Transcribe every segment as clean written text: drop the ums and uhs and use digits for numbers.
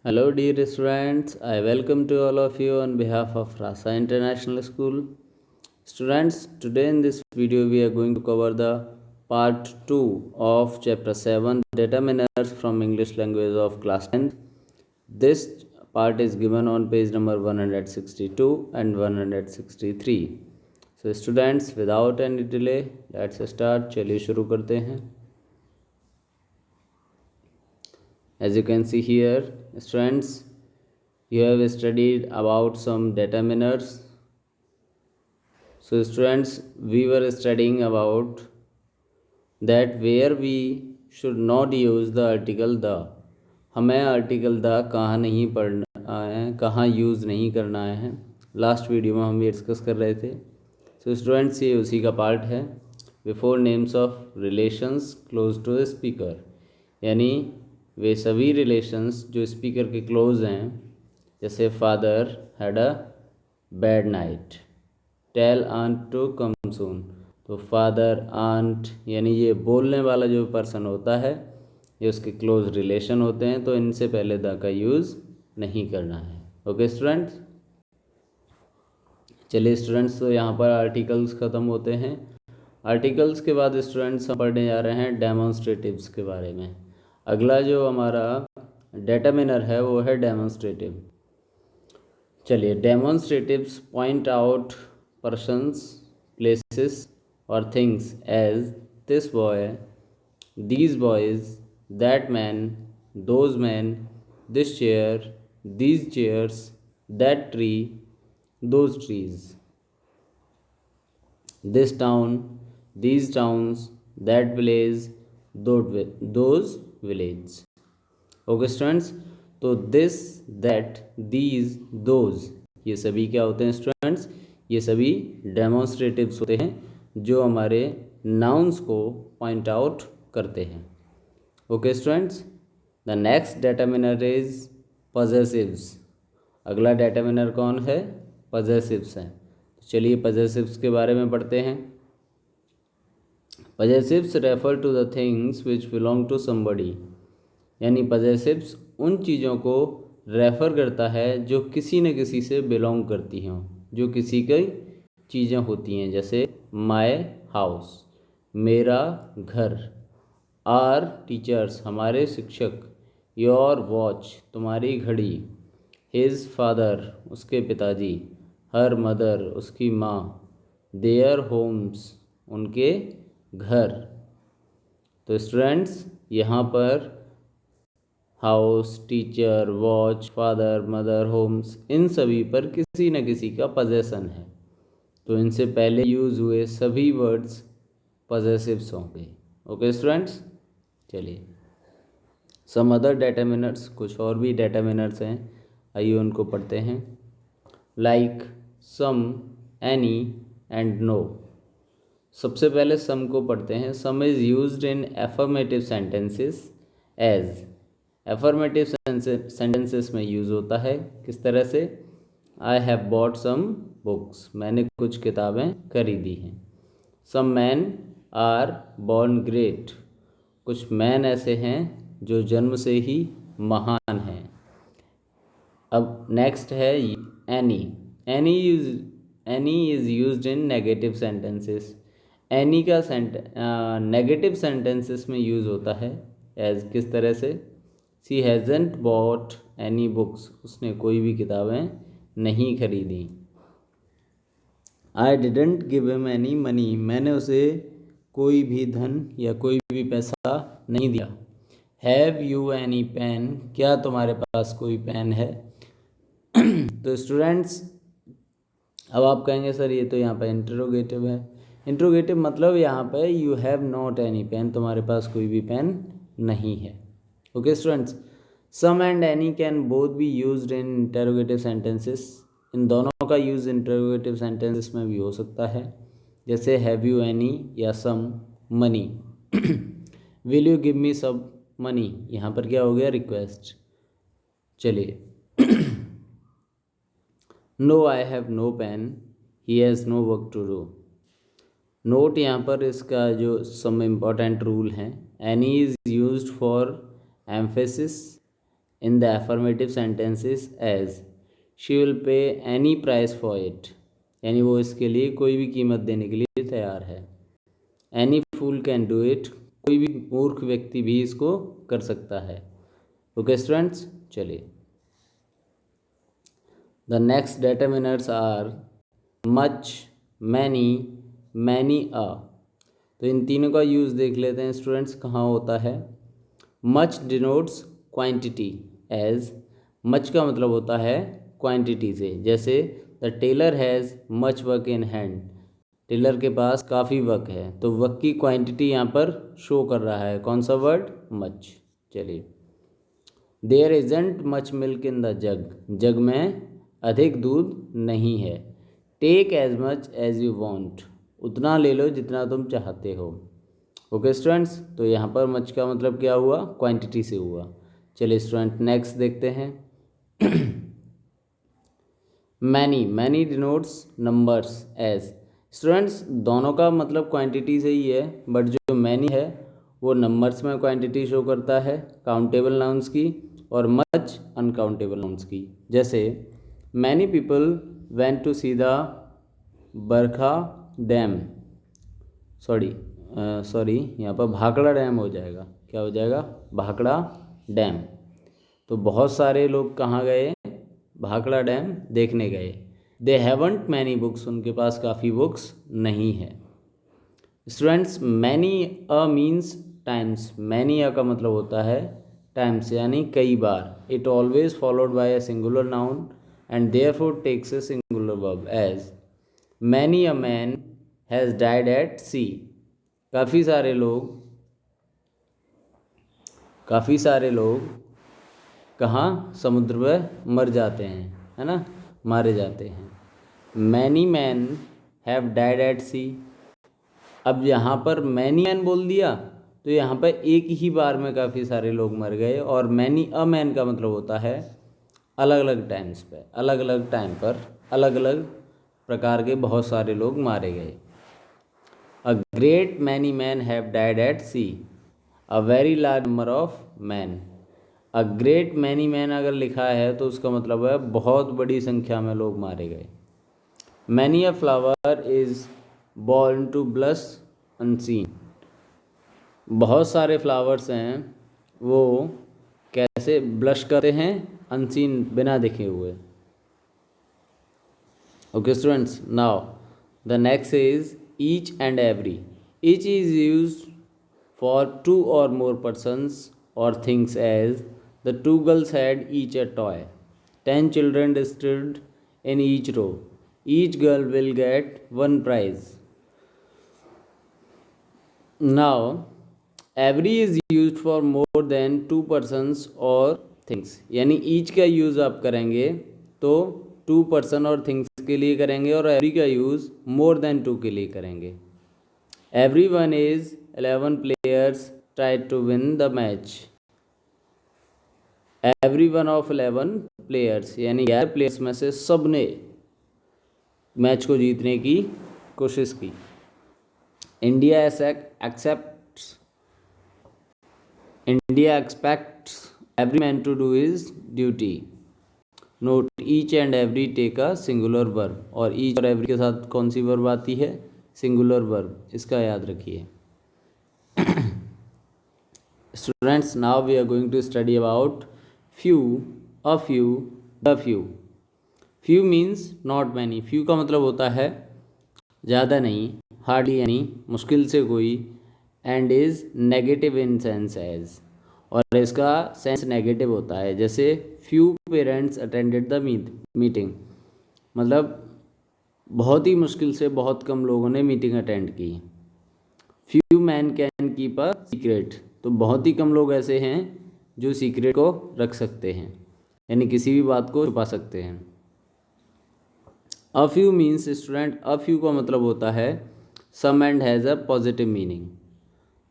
Hello, dear students. I welcome to all of you on behalf of Rasa International School. Students, today in this video we are going to cover the part 2 of chapter 7 determiners from English language of class 10th. This part is given on page number 162 and 163. So students, without any delay, let's start. चलिए शुरू करते हैं. As you can see here, students, you have studied about some determiners. So students, we were studying about that where we should not use the article the. हमें article the कहाँ नहीं पढ़ना है, कहाँ यूज़ नहीं करना है. लास्ट वीडियो में हम ये डिस्कस कर रहे थे. सो स्टूडेंट्स, ये उसी का पार्ट है. Before names of relations close to the speaker, यानी वे सभी रिलेशंस जो स्पीकर के क्लोज हैं, जैसे father had a bad night, tell aunt to come soon. तो फादर, आंट, यानी ये बोलने वाला जो पर्सन होता है, ये उसके क्लोज रिलेशन होते हैं, तो इनसे पहले द का यूज़ नहीं करना है. ओके स्टूडेंट्स, चलिए स्टूडेंट्स, तो यहाँ पर आर्टिकल्स ख़त्म होते हैं. आर्टिकल्स के बाद स्टूडेंट्स हम पढ़ने जा रहे हैं डेमोन्स्ट्रेटिव्स के बारे में. अगला जो हमारा डेटरमिनर है वो है डेमोन्स्ट्रेटिव. चलिए, demonstratives point out persons, places और things as this boy, these boys, that man, those men, this chair, these chairs, that tree, those trees, this town, these towns, that village, those villages. Okay students, तो this, that, these, those, ये सभी क्या होते हैं students? ये सभी डेमोन्स्ट्रेटिव्स होते हैं जो हमारे नाउन्स को पॉइंट आउट करते हैं. Okay students, the next determiner is possessives. अगला डेटरमिनर कौन है? पजेसिव्स हैं. तो चलिए पजेसिव्स के बारे में पढ़ते हैं. Possessives refer to the things which belong to somebody, यानी पजेसिव्स उन चीज़ों को रेफ़र करता है जो किसी न किसी से बिलोंग करती हों, जो किसी की चीज़ें होती हैं. जैसे माय हाउस, मेरा घर, आर टीचर्स, हमारे शिक्षक, योर वॉच, तुम्हारी घड़ी, हिज फादर, उसके पिताजी, हर मदर, उसकी माँ, देयर होम्स, उनके घर. तो स्टूडेंट्स, यहाँ पर house, teacher, watch, father, mother, homes, इन सभी पर किसी न किसी का पजेशन है. तो इनसे पहले यूज़ हुए सभी वर्ड्स पजेसिव्स होंगे. ओके स्टूडेंट्स, चलिए सम अदर डेटरमिनर्स, कुछ और भी डेटरमिनर्स हैं, आइए उनको पढ़ते हैं. Like, some, any and no. सबसे पहले सम को पढ़ते हैं. Some is used in affirmative sentences as. Affirmative sentences में यूज़ होता है किस तरह से? I have bought some books, मैंने कुछ किताबें खरीदी हैं. Some man are born great, कुछ मैन ऐसे हैं जो जन्म से ही महान हैं. अब नेक्स्ट है any. Any is used in negative sentences. Any का नेगेटिव सेंटेंसेस में यूज़ होता है एज किस तरह से? शी हैज़न्ट बॉट एनी बुक्स, उसने कोई भी किताबें नहीं खरीदी. I didn't give him any money, मैंने उसे कोई भी धन या कोई भी पैसा नहीं दिया. हैव यू एनी पेन, क्या तुम्हारे पास कोई पेन है? तो स्टूडेंट्स, अब आप कहेंगे सर ये तो यहाँ पर इंटरोगेटिव है. इंटरोगेटिव मतलब यहाँ पर you have not any pen, तुम्हारे पास कोई भी पेन नहीं है. Okay students, some and any can both be used in interrogative sentences. इन दोनों का यूज़ इंटरोगेटिव सेंटेंसेस में भी हो सकता है. जैसे हैव यू एनी या some money. Will you give me some money, यहाँ पर क्या हो गया? रिक्वेस्ट. चलिए, no I have no pen, he has no work to do. Note यहाँ पर इसका जो सम इम्पॉर्टेंट रूल हैं. Any is used for emphasis, in the affirmative sentences as she will pay any price for it, यानी वो इसके लिए कोई भी कीमत देने के लिए तैयार है। Any fool can do it, कोई भी मूर्ख व्यक्ति भी इसको कर सकता है। ओके स्टूडेंट्स, चलिए the next determiners are much, many, many a. तो इन तीनों का यूज़ देख लेते हैं स्टूडेंट्स कहाँ होता है। Much denotes quantity as, much का मतलब होता है क्वांटिटी से, जैसे the tailor has much work in hand, tailor के पास काफ़ी वर्क है, तो वर्क की क्वांटिटी यहाँ पर शो कर रहा है कौन सा वर्ड, मच। चलिए there isn't much milk in the jug, jug में अधिक दूध नहीं है। Take as much as you want, उतना ले लो जितना तुम चाहते हो। ओके स्टूडेंट्स, तो यहाँ पर मच का मतलब क्या हुआ, क्वांटिटी से हुआ। चलिए स्टूडेंट नेक्स्ट देखते हैं। Many, many denotes numbers as, students दोनों का मतलब क्वांटिटी से ही है, बट जो मैनी है वो नंबर्स में क्वांटिटी शो करता है काउंटेबल नाउन्स की, और मच अनकाउंटेबल नाउन्स की। जैसे many people went to see the Barkha dam, sorry यहाँ पर भाखड़ा डैम हो जाएगा, क्या हो जाएगा, भाखड़ा डैम। तो बहुत सारे लोग कहाँ गए, भाखड़ा डैम देखने गए। दे हैवंट मैनी बुक्स, उनके पास काफ़ी बुक्स नहीं है। Students many a means times, many a का मतलब होता है टाइम्स यानी कई बार। It always followed by a singular noun and therefore takes a singular verb as many a man has died at sea, काफ़ी सारे लोग कहाँ, समुद्र में मर जाते हैं, है ना, मारे जाते हैं। Many man have died at sea, अब यहाँ पर मैनी मैन बोल दिया तो यहाँ पर एक ही बार में काफ़ी सारे लोग मर गए, और मैनी अ मैन का मतलब होता है अलग अलग टाइम्स पे, अलग अलग टाइम पर अलग अलग प्रकार के बहुत सारे लोग मारे गए। A great many man have died at sea, a very large number of man. A great many man अगर लिखा है तो उसका मतलब है बहुत बड़ी संख्या में लोग मारे गए। Many a flower is born to blush unseen, बहुत सारे फ्लावर्स हैं वो कैसे ब्लश करते हैं, अनसीन बिना देखे हुए। Okay students, now the next is each and every. Each is used for two or more persons or things as the two girls had each a toy. 10 children stood in each row. Each girl will get one prize. Now, every is used for more than two persons or things. यानी each का use आप करेंगे तो to person और things के लिए करेंगे, और every का यूज़ more than two के लिए करेंगे। Everyone is 11 players tried to win the match. Every one of 11 players यानी 11 प्लेयर्स में से सब ने मैच को जीतने की कोशिश की। India expects every man to do his duty. Note each and every take a singular verb, और ईच और एवरी के साथ कौन सी वर्ब आती है, सिंगुलर वर्ब, इसका याद रखिए। Students, now we are going to study about few, a few, the few. Few means not many. Few का मतलब होता है ज़्यादा नहीं, hardly यानी मुश्किल से कोई, and is negative in sense as, और इसका सेंस नेगेटिव होता है। जैसे few parents attended the meeting, मतलब बहुत ही मुश्किल से बहुत कम लोगों ने मीटिंग अटेंड की। Few man can keep a secret, तो बहुत ही कम लोग ऐसे हैं जो सीक्रेट को रख सकते हैं, यानी किसी भी बात को छुपा सकते हैं। A few means student, a few का मतलब होता है some and has a positive meaning.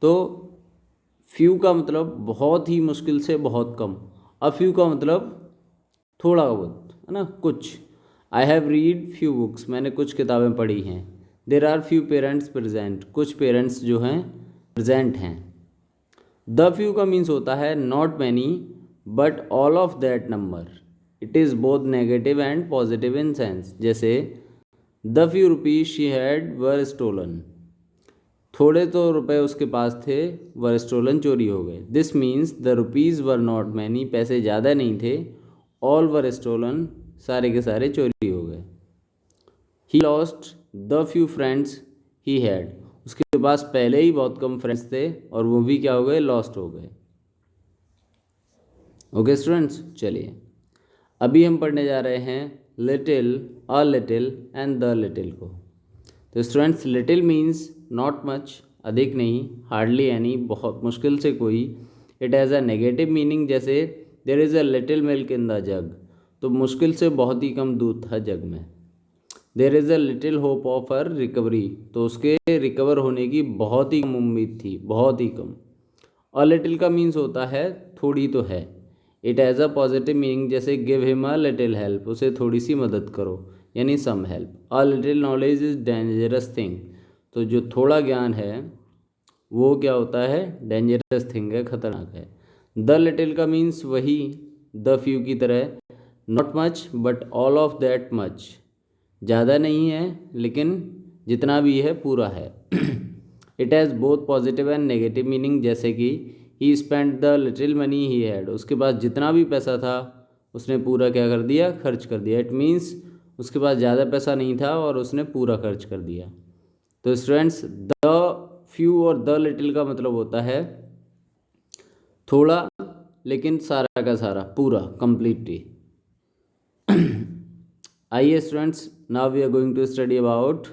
तो फ्यू का मतलब बहुत ही मुश्किल से बहुत कम, अ फ्यू का मतलब थोड़ा बहुत, है ना, कुछ। I have read few books, मैंने कुछ किताबें पढ़ी हैं। There are few parents present, कुछ पेरेंट्स जो हैं प्रेजेंट हैं। द फ्यू का मीन्स होता है not many but all of that number, it is both negative and positive in sense. जैसे the few rupees she had were stolen, थोड़े तो रुपए उसके पास थे, वर स्टोलन चोरी हो गए। This means the rupees were not many, पैसे ज़्यादा नहीं थे, ऑल वर स्टोलन, सारे के सारे चोरी हो गए। He lost the few friends he had, उसके पास पहले ही बहुत कम फ्रेंड्स थे और वो भी क्या हो गए, लॉस्ट हो गए। ओके स्टूडेंट्स, चलिए अभी हम पढ़ने जा रहे हैं little, a little and the little को। तो students, little means not much, अधिक नहीं, हार्डली एनी, बहुत मुश्किल से कोई। It has a negative meaning, जैसे there is a little milk in the jug, तो मुश्किल से बहुत ही कम दूध था जग में। There is a little hope of her recovery, तो उसके रिकवर होने की बहुत ही कम उम्मीद थी, बहुत ही कम। अ लिटिल का मीन्स होता है थोड़ी तो है। It has a positive meaning, जैसे give him a little help, उसे थोड़ी सी मदद करो, यानी some help. A little knowledge is dangerous thing, तो जो थोड़ा ज्ञान है वो क्या होता है, डेंजरस थिंग है, खतरनाक है। द लिटिल का मीन्स वही द फ्यू की तरह, not much but all of that much, ज़्यादा नहीं है लेकिन जितना भी है पूरा है। It has both positive and negative meaning, जैसे कि he spend the little money he had, उसके पास जितना भी पैसा था उसने पूरा क्या कर दिया, खर्च कर दिया। इट मीन्स उसके पास ज़्यादा पैसा नहीं था और उसने पूरा खर्च कर दिया। तो स्टूडेंट्स, द फ्यू और द लिटिल का मतलब होता है थोड़ा लेकिन सारा का सारा, पूरा, कंप्लीटली। आइए students, now we are going to study about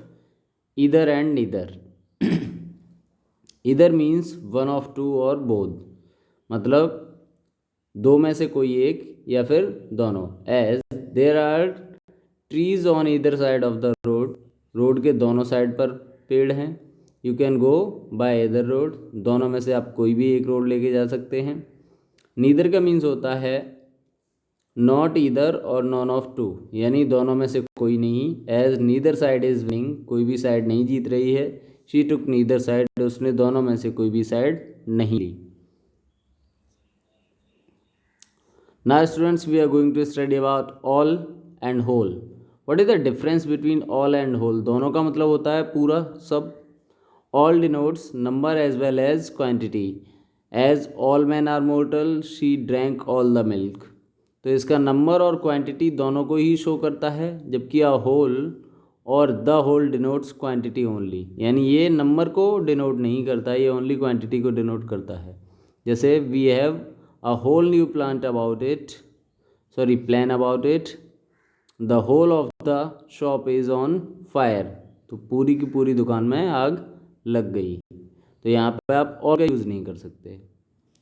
either and neither. Either means one of two और बोथ, मतलब दो में से कोई एक या फिर दोनों। As there are trees on either side of the road, road के दोनों साइड पर पेड़ हैं। You can go by either road, दोनों में से आप कोई भी एक रोड लेके जा सकते हैं। नीदर का मीन्स होता है नॉट ईदर और नॉन ऑफ टू, यानी दोनों में से कोई नहीं। As neither side is winning, कोई भी साइड नहीं जीत रही है। शी टुक नीदर साइड, उसने दोनों में से कोई भी साइड नहीं ली। Now students, we are going to study about all and whole. What is the difference between all and whole? दोनों का मतलब होता है पूरा, सब। All denotes number as well as quantity. As all men are mortal, she drank all the milk. तो इसका number और क्वांटिटी दोनों को ही शो करता है, जबकि अ होल और the whole denotes quantity only, यानी ये नंबर को डिनोट नहीं करता, ये ओनली क्वांटिटी को डिनोट करता है। जैसे we have a whole new plan about it, the whole of the shop is on fire, तो पूरी की पूरी दुकान में आग लग गई। तो यहाँ पे आप और का यूज़ नहीं कर सकते।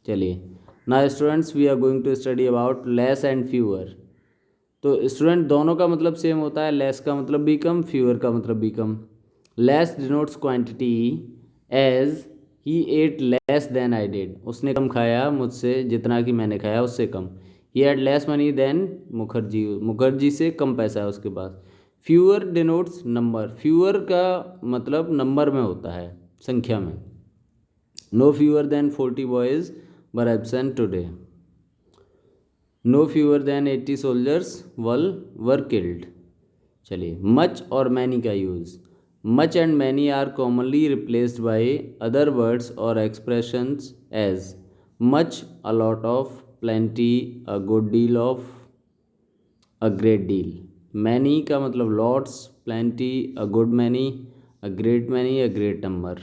चलिए, now students, we are going to study about less and fewer. तो स्टूडेंट, दोनों का मतलब सेम होता है, लेस का मतलब भी कम, फ्यूअर का मतलब भी कम। Less denotes quantity, as he ate less than I did, उसने कम खाया मुझसे जितना कि मैंने खाया उससे कम। He had less money than Mukherjee, Mukherjee से कम पैसा है उसके पास। फ्यूअर डिनोट्स नंबर, फ्यूअर का मतलब नंबर में होता है, संख्या में। No fewer than 40 boys were absent today, no fewer than 80 soldiers were killed. चलिए, मच और मैनी का use. Much and many are commonly replaced by other words और expressions as much, a lot of, plenty, a good deal of, a great deal. Many का मतलब lots, plenty, a good many, a great number.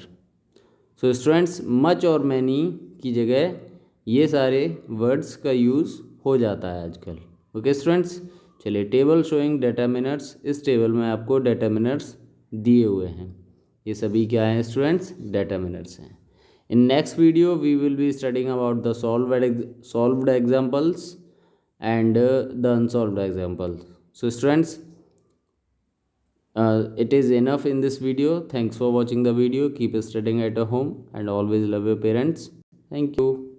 So students, much और many की जगह ये सारे words का use हो जाता है आजकल। ओके स्टूडेंट्स, चलिए, टेबल शोइंग डेटर्मिनर्स, इस टेबल में आपको डेटर्मिनर्स दिए हुए हैं। ये सभी क्या हैं स्टूडेंट्स, डेटर्मिनर्स हैं। In next video we will be studying about the solved examples and the unsolved examples. So students, it is enough in this video. Thanks for watching the video. Keep studying at home and always love your parents. Thank you.